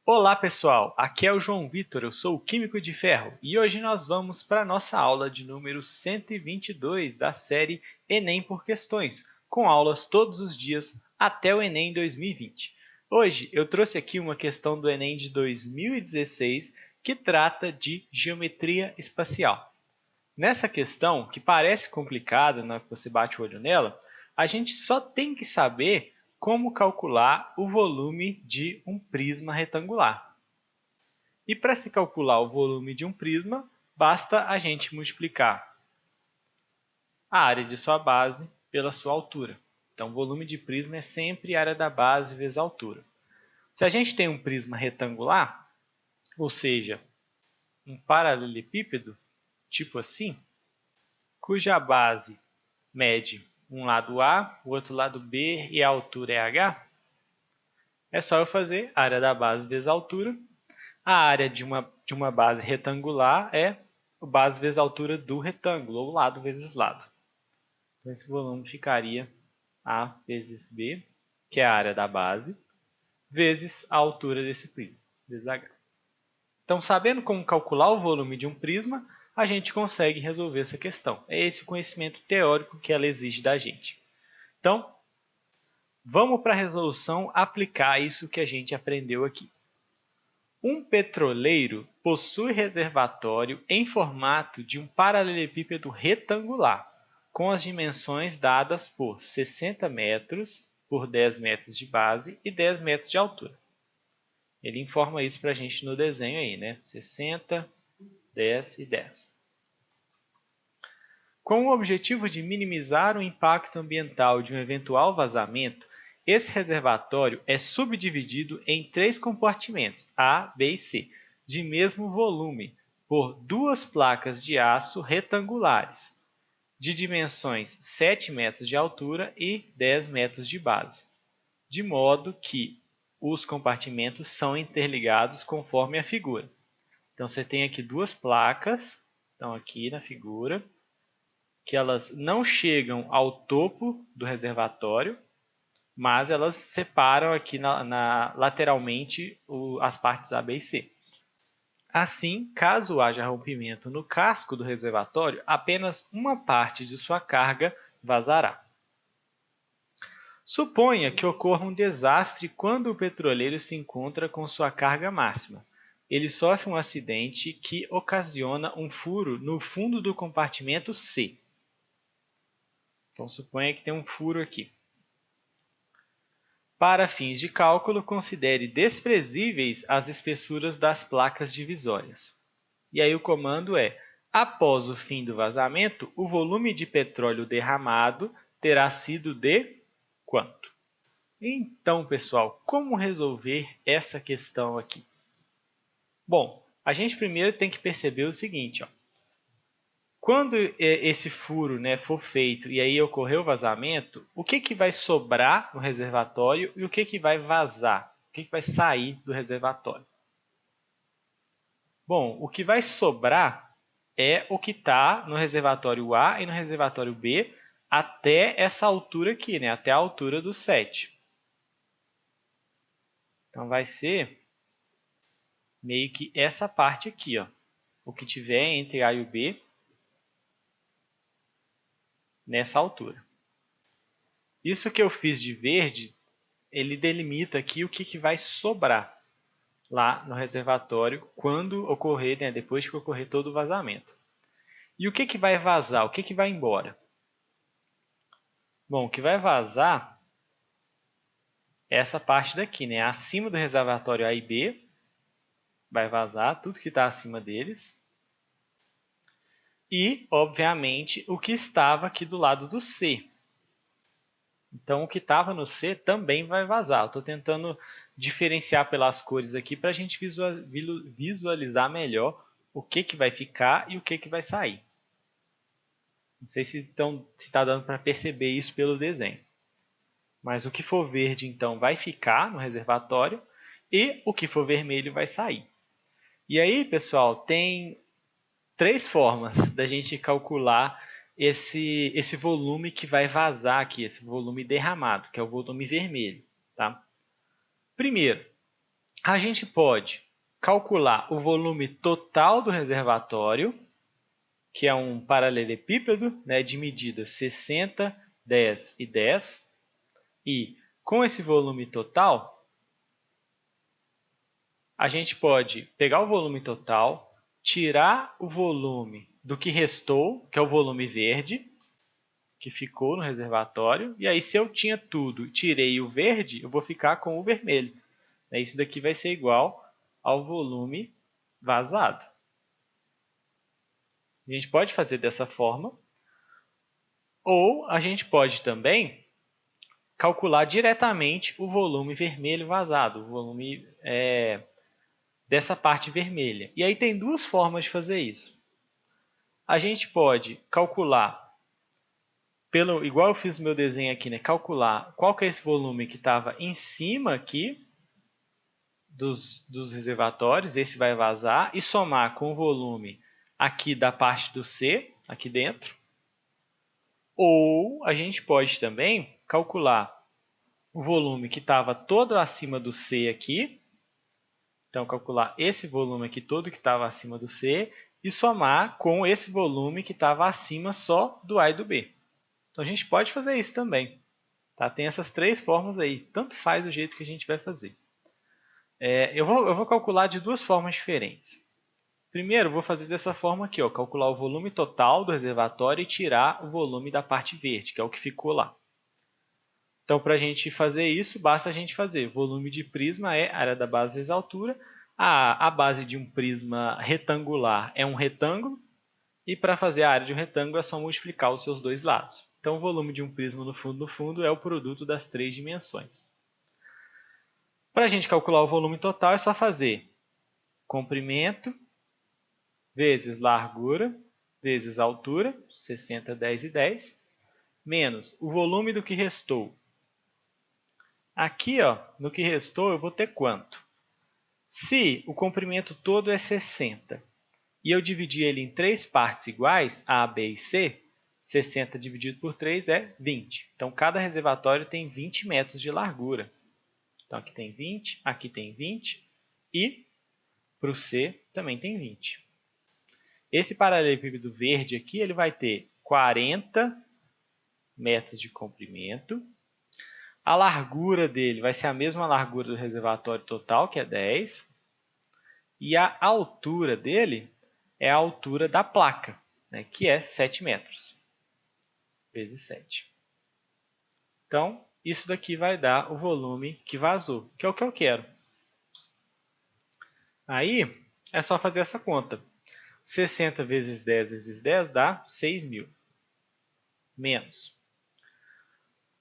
Olá pessoal, aqui é o João Vitor, eu sou o Químico de Ferro e hoje nós vamos para a nossa aula de número 122 da série Enem por Questões, com aulas todos os dias até o Enem 2020. Hoje eu trouxe aqui uma questão do Enem de 2016 que trata de geometria espacial. Nessa questão, que parece complicada na hora que você bate o olho nela, a gente só tem que saber como calcular o volume de um prisma retangular. E para se calcular o volume de um prisma, basta a gente multiplicar a área de sua base pela sua altura. Então, o volume de prisma é sempre a área da base vezes a altura. Se a gente tem um prisma retangular, ou seja, um paralelepípedo, tipo assim, cuja base mede um lado A, o outro lado B e a altura é h, é só eu fazer a área da base vezes a altura. A área de uma base retangular é a base vezes a altura do retângulo, ou lado vezes lado. Então, esse volume ficaria A vezes B, que é a área da base, vezes a altura desse prisma, vezes h. Então, sabendo como calcular o volume de um prisma, a gente consegue resolver essa questão. É esse o conhecimento teórico que ela exige da gente. Então, vamos para a resolução aplicar isso que a gente aprendeu aqui. Um petroleiro possui reservatório em formato de um paralelepípedo retangular, com as dimensões dadas por 60 metros por 10 metros de base e 10 metros de altura. Ele informa isso para a gente no desenho aí, né? 60, 10 e 10. Com o objetivo de minimizar o impacto ambiental de um eventual vazamento, esse reservatório é subdividido em 3 compartimentos, A, B e C, de mesmo volume, por 2 placas de aço retangulares, de dimensões 7 metros de altura e 10 metros de base, de modo que os compartimentos são interligados conforme a figura. Então, você tem aqui 2 placas, estão aqui na figura, que elas não chegam ao topo do reservatório, mas elas separam aqui lateralmente as partes A, B e C. Assim, caso haja rompimento no casco do reservatório, apenas uma parte de sua carga vazará. Suponha que ocorra um desastre quando o petroleiro se encontra com sua carga máxima. Ele sofre um acidente que ocasiona um furo no fundo do compartimento C. Então, suponha que tem um furo aqui. Para fins de cálculo, considere desprezíveis as espessuras das placas divisórias. E aí o comando é: após o fim do vazamento, o volume de petróleo derramado terá sido de quanto? Então, pessoal, como resolver essa questão aqui? Bom, a gente primeiro tem que perceber o seguinte, ó. Quando esse furo, né, for feito e aí ocorrer o vazamento, o que vai sobrar no reservatório e o que vai vazar? O que vai sair do reservatório? Bom, o que vai sobrar é o que está no reservatório A e no reservatório B até essa altura aqui, né, até a altura do 7. Então, vai ser meio que essa parte aqui, ó, o que tiver entre A e o B nessa altura. Isso que eu fiz de verde, ele delimita aqui o que vai sobrar lá no reservatório quando ocorrer, né, depois que ocorrer todo o vazamento. E o que vai vazar? O que vai embora? Bom, o que vai vazar é essa parte daqui, né? Acima do reservatório A e B, vai vazar tudo que está acima deles. E, obviamente, o que estava aqui do lado do C. Então, o que estava no C também vai vazar. Estou tentando diferenciar pelas cores aqui para a gente visualizar melhor o que vai ficar e o que vai sair. Não sei se está dando para perceber isso pelo desenho. Mas o que for verde, então, vai ficar no reservatório e o que for vermelho vai sair. E aí, pessoal, tem 3 formas da gente calcular esse volume que vai vazar aqui, esse volume derramado, que é o volume vermelho. Tá? Primeiro, A gente pode calcular o volume total do reservatório, que é um paralelepípedo, né, de medidas 60, 10 e 10. E com esse volume total, a gente pode pegar o volume total, tirar o volume do que restou, que é o volume verde, que ficou no reservatório. E aí, se eu tinha tudo, tirei o verde, eu vou ficar com o vermelho. Isso daqui vai ser igual ao volume vazado. A gente pode fazer dessa forma, ou a gente pode também calcular diretamente o volume vermelho vazado, o volume dessa parte vermelha. E aí tem duas formas de fazer isso. A gente pode calcular, igual eu fiz no meu desenho aqui, né? Calcular qual que é esse volume que estava em cima aqui dos reservatórios, esse vai vazar, e somar com o volume aqui da parte do C, aqui dentro. Ou a gente pode também calcular o volume que estava todo acima do C aqui. Então, calcular esse volume aqui todo que estava acima do C e somar com esse volume que estava acima só do A e do B. Então, a gente pode fazer isso também. Tá? Tem essas três formas aí. Tanto faz o jeito que a gente vai fazer. Eu vou calcular de duas formas diferentes. Primeiro, eu vou fazer dessa forma aqui, ó, calcular o volume total do reservatório e tirar o volume da parte verde, que é o que ficou lá. Então, para a gente fazer isso, basta a gente fazer. Volume de prisma é área da base vezes a altura. A base de um prisma retangular é um retângulo. E para fazer a área de um retângulo é só multiplicar os seus dois lados. Então, o volume de um prisma no fundo é o produto das três dimensões. Para a gente calcular o volume total, é só fazer comprimento vezes largura vezes altura, 60, 10 e 10, menos o volume do que restou. Aqui, ó, no que restou, eu vou ter quanto? Se o comprimento todo é 60 e eu dividir ele em três partes iguais, A, B e C, 60 dividido por 3 é 20. Então, cada reservatório tem 20 metros de largura. Então, aqui tem 20, aqui tem 20 e para o C também tem 20. Esse paralelepípedo verde aqui ele vai ter 40 metros de comprimento. A largura dele vai ser a mesma largura do reservatório total, que é 10. E a altura dele é a altura da placa, né, que é 7 metros. Vezes 7. Então, isso daqui vai dar o volume que vazou, que é o que eu quero. Aí, é só fazer essa conta. 60 vezes 10 vezes 10 dá 6.000. Menos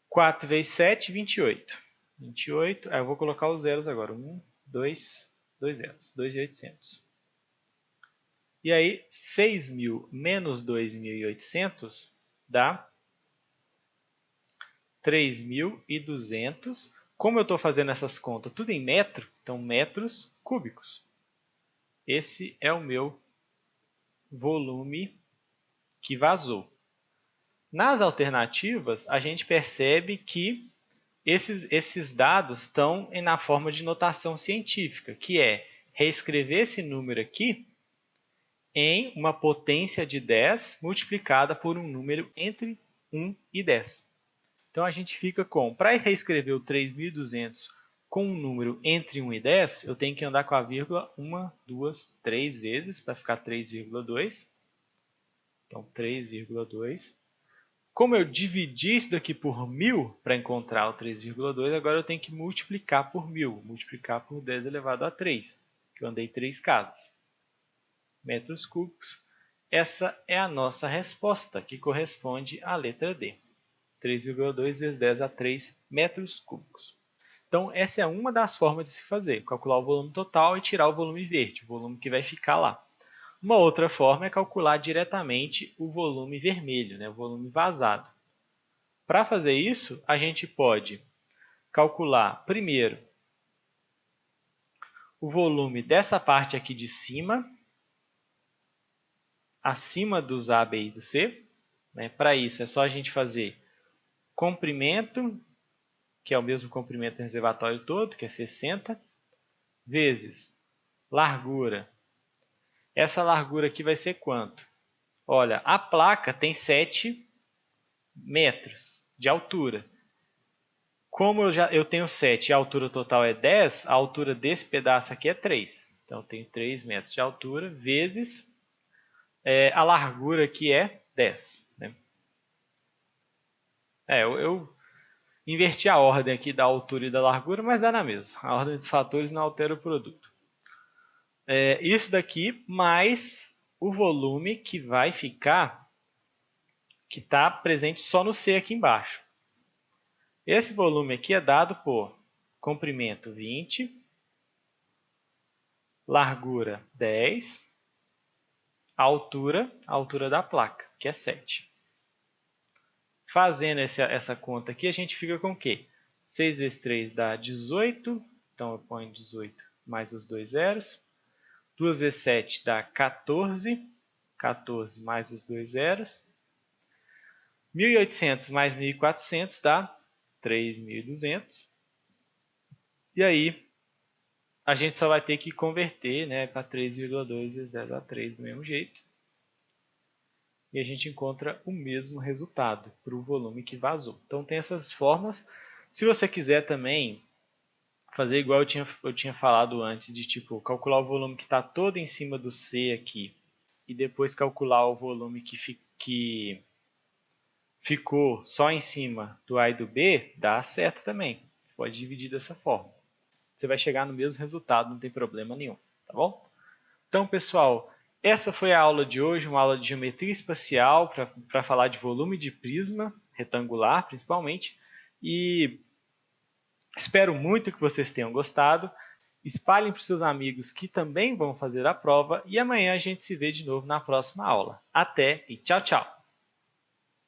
4 vezes 7, 28. 28, eu vou colocar os zeros agora. 1, 2, 2 zeros. 2.800. E aí, 6.000 menos 2.800 dá 3.200. Como eu estou fazendo essas contas tudo em metro, então metros cúbicos. Esse é o meu volume que vazou. Nas alternativas, a gente percebe que esses dados estão na forma de notação científica, que é reescrever esse número aqui em uma potência de 10 multiplicada por um número entre 1 e 10. Então, a gente fica com, para reescrever o 3.200 com um número entre 1 e 10, eu tenho que andar com a vírgula 1, 2, 3 vezes, para ficar 3,2. Então, 3,2. Como eu dividi isso daqui por 1.000 para encontrar o 3,2, agora eu tenho que multiplicar por 1.000, multiplicar por 10 elevado a 3, que eu andei 3 casas. Metros cúbicos. Essa é a nossa resposta, que corresponde à letra D. 3,2 vezes 10 a 3 metros cúbicos. Então, essa é uma das formas de se fazer, calcular o volume total e tirar o volume verde, o volume que vai ficar lá. Uma outra forma é calcular diretamente o volume vermelho, né, o volume vazado. Para fazer isso, a gente pode calcular primeiro o volume dessa parte aqui de cima, acima dos A, B e do C. Para isso, é só a gente fazer comprimento, que é o mesmo comprimento do reservatório todo, que é 60, vezes largura. Essa largura aqui vai ser quanto? Olha, a placa tem 7 metros de altura. Como eu tenho 7 e a altura total é 10, a altura desse pedaço aqui é 3. Então, eu tenho 3 metros de altura vezes a largura que é 10. Né? Eu inverti a ordem aqui da altura e da largura, mas dá na mesma. A ordem dos fatores não altera o produto. Isso daqui mais o volume que vai ficar, que está presente só no C aqui embaixo. Esse volume aqui é dado por comprimento 20, largura 10, a altura da placa, que é 7. Fazendo essa conta aqui, a gente fica com o quê? 6 vezes 3 dá 18, então eu ponho 18 mais os dois zeros. 2 vezes 7 dá 14, 14 mais os dois zeros. 1.800 mais 1.400 dá 3.200. E aí, a gente só vai ter que converter, né, para 3,2 vezes 10 a 3 do mesmo jeito. E a gente encontra o mesmo resultado para o volume que vazou. Então, tem essas formas. Se você quiser também fazer igual eu tinha falado antes, de tipo calcular o volume que está todo em cima do C aqui e depois calcular o volume que ficou só em cima do A e do B, dá certo também. Você pode dividir dessa forma. Você vai chegar no mesmo resultado, não tem problema nenhum, tá bom? Então, pessoal, essa foi a aula de hoje, uma aula de geometria espacial para falar de volume de prisma, retangular principalmente, e espero muito que vocês tenham gostado. Espalhem para os seus amigos que também vão fazer a prova e amanhã a gente se vê de novo na próxima aula. Até e tchau, tchau!